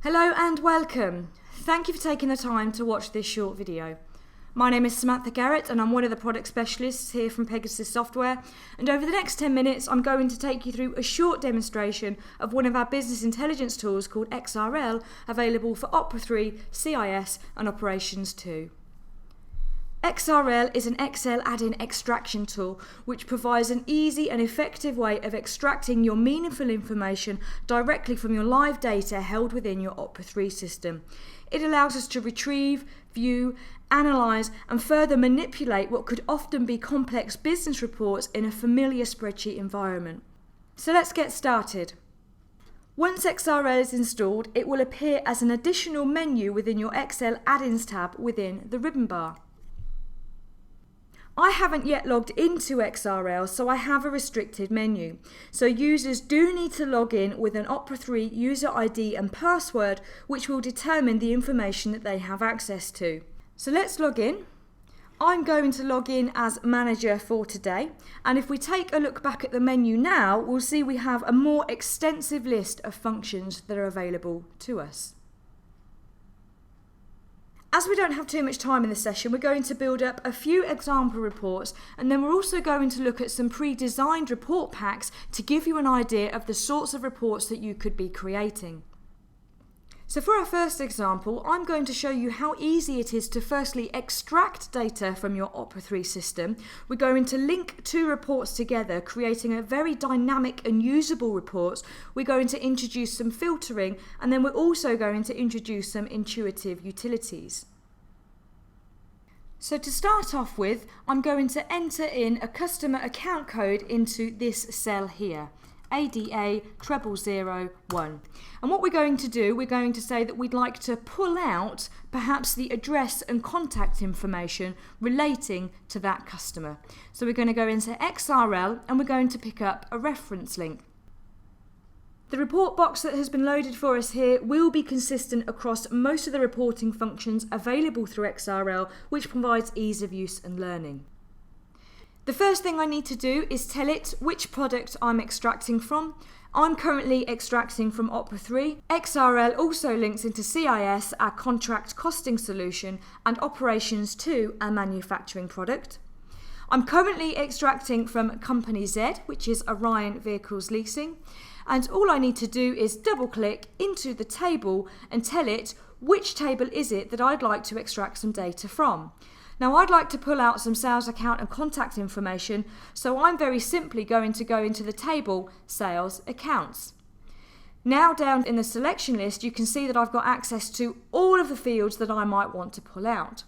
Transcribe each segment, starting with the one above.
Hello and welcome. Thank you for taking the time to watch this short video. My name is Samantha Garrett and I'm one of the product specialists here from Pegasus Software, and over the next 10 minutes I'm going to take you through a short demonstration of one of our business intelligence tools called XRL, available for Opera 3, CIS and Operations 2. XRL is an Excel add-in extraction tool which provides an easy and effective way of extracting your meaningful information directly from your live data held within your Opera 3 system. It allows us to retrieve, view, analyse and further manipulate what could often be complex business reports in a familiar spreadsheet environment. So let's get started. Once XRL is installed, it will appear as an additional menu within your Excel add-ins tab within the ribbon bar. I haven't yet logged into XRL, so I have a restricted menu. So users do need to log in with an Opera 3 user ID and password, which will determine the information that they have access to. So let's log in. I'm going to log in as manager for today, and if we take a look back at the menu now, we'll see we have a more extensive list of functions that are available to us. As we don't have too much time in this session, we're going to build up a few example reports, and then we're also going to look at some pre-designed report packs to give you an idea of the sorts of reports that you could be creating. So for our first example, I'm going to show you how easy it is to firstly extract data from your Opera 3 system. We're going to link two reports together, creating a very dynamic and usable report. We're going to introduce some filtering, and then we're also going to introduce some intuitive utilities. So to start off with, I'm going to enter in a customer account code into this cell here. ADA 0001. And what we're going to do, we're going to say that we'd like to pull out perhaps the address and contact information relating to that customer. So we're going to go into XRL and we're going to pick up a reference link. The report box that has been loaded for us here will be consistent across most of the reporting functions available through XRL, which provides ease of use and learning. The first thing I need to do is tell it which product I'm extracting from. I'm currently extracting from Opera 3. XRL also links into CIS, our contract costing solution, and Operations 2, our manufacturing product. I'm currently extracting from Company Z, which is Orion Vehicles Leasing, and all I need to do is double click into the table and tell it which table is it that I'd like to extract some data from. Now I'd like to pull out some sales account and contact information, so I'm very simply going to go into the table Sales Accounts. Now down in the selection list you can see that I've got access to all of the fields that I might want to pull out.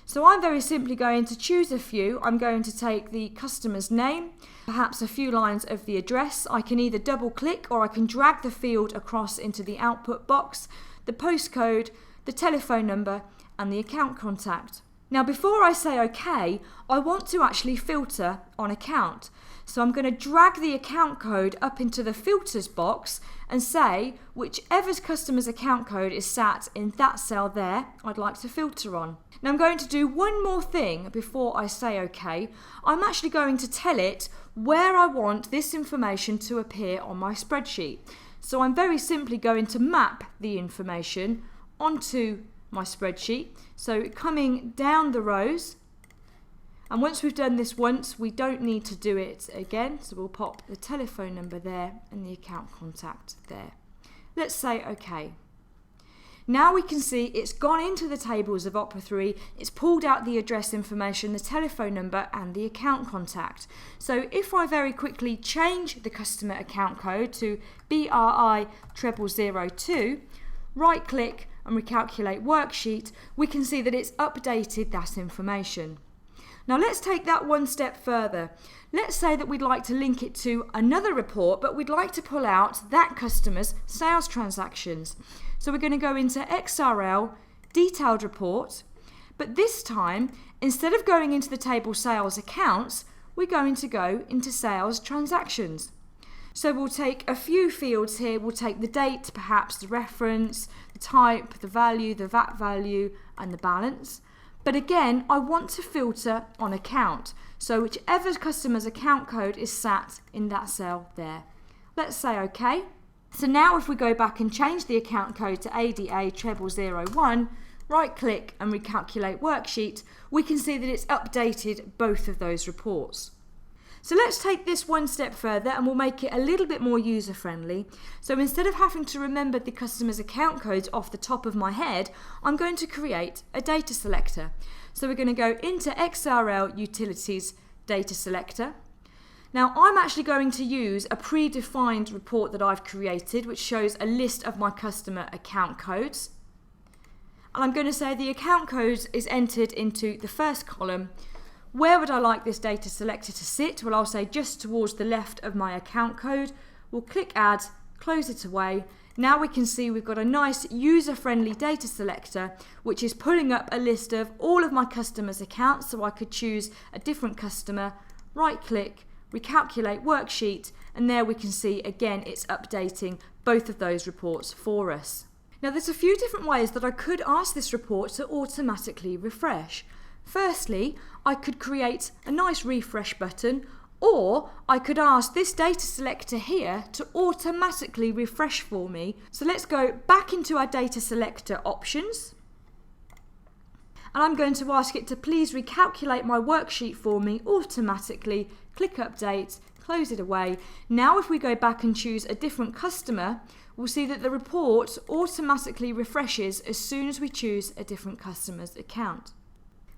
So I'm very simply going to choose a few. I'm going to take the customer's name, perhaps a few lines of the address. I can either double click or I can drag the field across into the output box, the postcode, the telephone number and the account contact. Now before I say OK, I want to actually filter on account. So I'm going to drag the account code up into the filters box and say whichever customer's account code is sat in that cell there, I'd like to filter on. Now I'm going to do one more thing before I say OK. I'm actually going to tell it where I want this information to appear on my spreadsheet. So I'm very simply going to map the information onto my spreadsheet, so coming down the rows, and once we've done this once we don't need to do it again, so we'll pop the telephone number there and the account contact there. Let's say OK. Now we can see it's gone into the tables of Opera 3, it's pulled out the address information, the telephone number and the account contact. So if I very quickly change the customer account code to BRI 0002, right click and recalculate worksheet, we can see that it's updated that information. Now let's take that one step further. Let's say that we'd like to link it to another report, but we'd like to pull out that customer's sales transactions. So we're going to go into XRL, detailed report, but this time, instead of going into the table sales accounts, we're going to go into sales transactions. So we'll take a few fields here. We'll take the date, perhaps the reference, the type, the value, the VAT value and the balance. But again, I want to filter on account. So whichever customer's account code is sat in that cell there. Let's say OK. So now if we go back and change the account code to ADA 0001, right click and recalculate worksheet, we can see that it's updated both of those reports. So let's take this one step further and we'll make it a little bit more user friendly. So instead of having to remember the customer's account codes off the top of my head, I'm going to create a data selector. So we're going to go into XRL Utilities Data Selector. Now I'm actually going to use a predefined report that I've created which shows a list of my customer account codes. And I'm going to say the account code is entered into the first column. Where would I like this data selector to sit? Well, I'll say just towards the left of my account code. We'll click Add, close it away. Now we can see we've got a nice user-friendly data selector which is pulling up a list of all of my customers' accounts, so I could choose a different customer, right-click, recalculate worksheet, and there we can see again it's updating both of those reports for us. Now there's a few different ways that I could ask this report to automatically refresh. Firstly, I could create a nice refresh button, or I could ask this data selector here to automatically refresh for me. So let's go back into our data selector options. And I'm going to ask it to please recalculate my worksheet for me automatically. Click Update, close it away. Now if we go back and choose a different customer, we'll see that the report automatically refreshes as soon as we choose a different customer's account.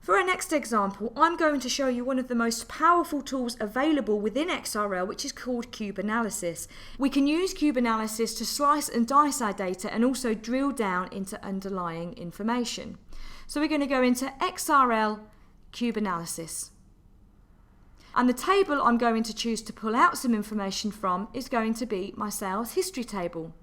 For our next example, I'm going to show you one of the most powerful tools available within XRL, which is called Cube Analysis. We can use Cube Analysis to slice and dice our data and also drill down into underlying information. So we're going to go into XRL Cube Analysis. And the table I'm going to choose to pull out some information from is going to be my sales history table.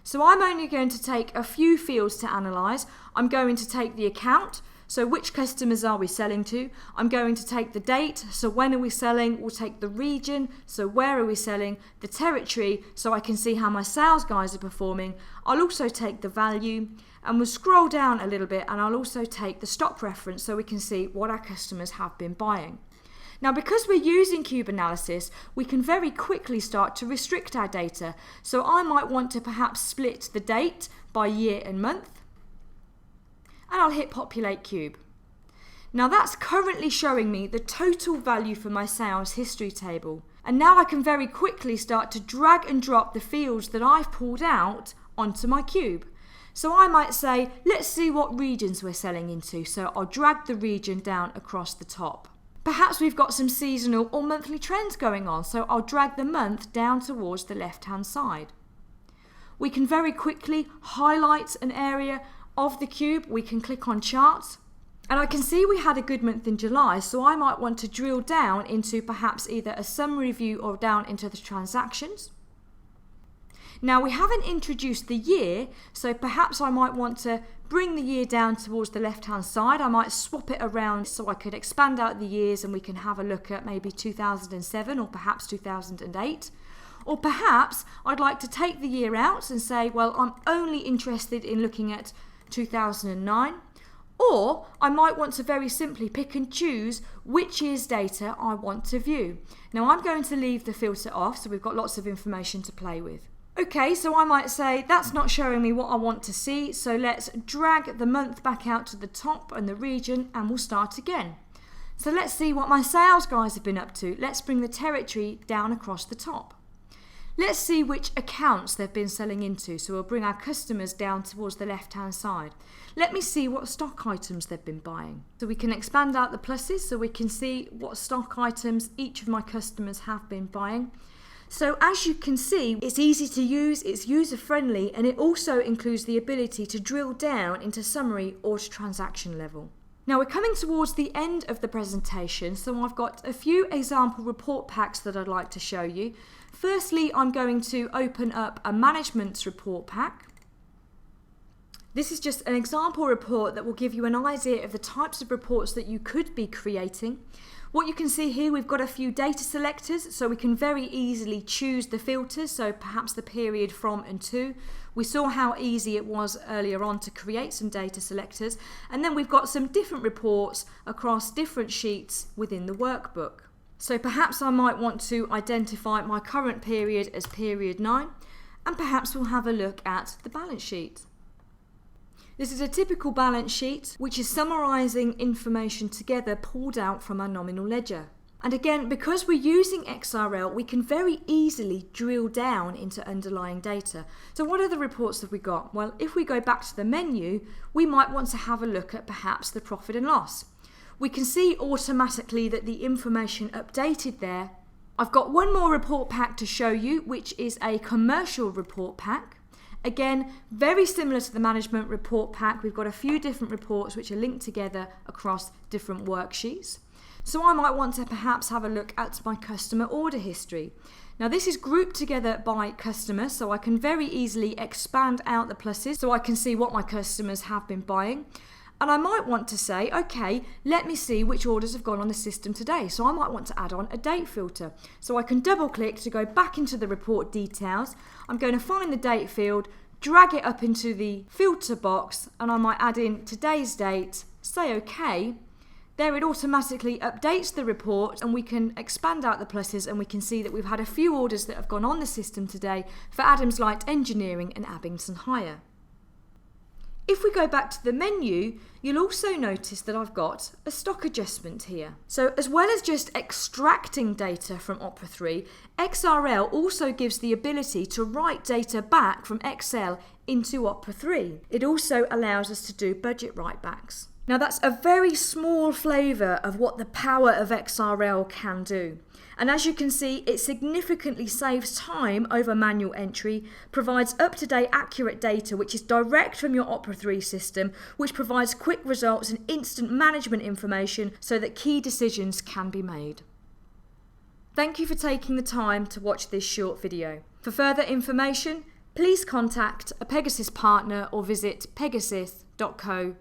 So I'm only going to take a few fields to analyse. I'm going to take the account. So which customers are we selling to? I'm going to take the date, so when are we selling? We'll take the region, so where are we selling? The territory, so I can see how my sales guys are performing. I'll also take the value, and we'll scroll down a little bit, and I'll also take the stop reference so we can see what our customers have been buying. Now because we're using Cube Analysis, we can very quickly start to restrict our data. So I might want to perhaps split the date by year and month. And I'll hit Populate Cube. Now that's currently showing me the total value for my sales history table. And now I can very quickly start to drag and drop the fields that I've pulled out onto my cube. So I might say, let's see what regions we're selling into. So I'll drag the region down across the top. Perhaps we've got some seasonal or monthly trends going on, so I'll drag the month down towards the left-hand side. We can very quickly highlight an area of the cube. We can click on charts, and I can see we had a good month in July, so I might want to drill down into perhaps either a summary view or down into the transactions. Now we haven't introduced the year, so perhaps I might want to bring the year down towards the left hand side. I might swap it around so I could expand out the years and we can have a look at maybe 2007 or perhaps 2008. Or perhaps I'd like to take the year out and say, well, I'm only interested in looking at 2009. Or I might want to very simply pick and choose which year's data I want to view. Now I'm going to leave the filter off, so we've got lots of information to play with. Okay, so I might say that's not showing me what I want to see, so let's drag the month back out to the top and the region and we'll start again. So let's see what my sales guys have been up to. Let's bring the territory down across the top. Let's see which accounts they've been selling into, so we'll bring our customers down towards the left hand side. Let me see what stock items they've been buying. So we can expand out the pluses so we can see what stock items each of my customers have been buying. So as you can see, it's easy to use, it's user friendly, and it also includes the ability to drill down into summary or to transaction level. Now we're coming towards the end of the presentation, so I've got a few example report packs that I'd like to show you. Firstly, I'm going to open up a management report pack. This is just an example report that will give you an idea of the types of reports that you could be creating. What you can see here, we've got a few data selectors, so we can very easily choose the filters, so perhaps the period from and to. We saw how easy it was earlier on to create some data selectors, and then we've got some different reports across different sheets within the workbook. So perhaps I might want to identify my current period as period 9, and perhaps we'll have a look at the balance sheet. This is a typical balance sheet which is summarising information together pulled out from our nominal ledger. And again, because we're using XRL, we can very easily drill down into underlying data. So what other reports have we got? Well, if we go back to the menu, we might want to have a look at perhaps the profit and loss. We can see automatically that the information updated there. I've got one more report pack to show you, which is a commercial report pack. Again, very similar to the management report pack. We've got a few different reports which are linked together across different worksheets. So I might want to perhaps have a look at my customer order history. Now this is grouped together by customer, so I can very easily expand out the pluses so I can see what my customers have been buying. And I might want to say, okay, let me see which orders have gone on the system today. So I might want to add on a date filter. So I can double click to go back into the report details. I'm going to find the date field, drag it up into the filter box, and I might add in today's date, say okay. There it automatically updates the report, and we can expand out the pluses, and we can see that we've had a few orders that have gone on the system today for Adams Light Engineering and Abington Hire. If we go back to the menu, you'll also notice that I've got a stock adjustment here. So as well as just extracting data from Opera 3, XRL also gives the ability to write data back from Excel into Opera 3. It also allows us to do budget write-backs. Now that's a very small flavour of what the power of XRL can do. And as you can see, it significantly saves time over manual entry, provides up-to-date accurate data which is direct from your Opera 3 system, which provides quick results and instant management information so that key decisions can be made. Thank you for taking the time to watch this short video. For further information, please contact a Pegasus partner or visit pegasus.co.uk.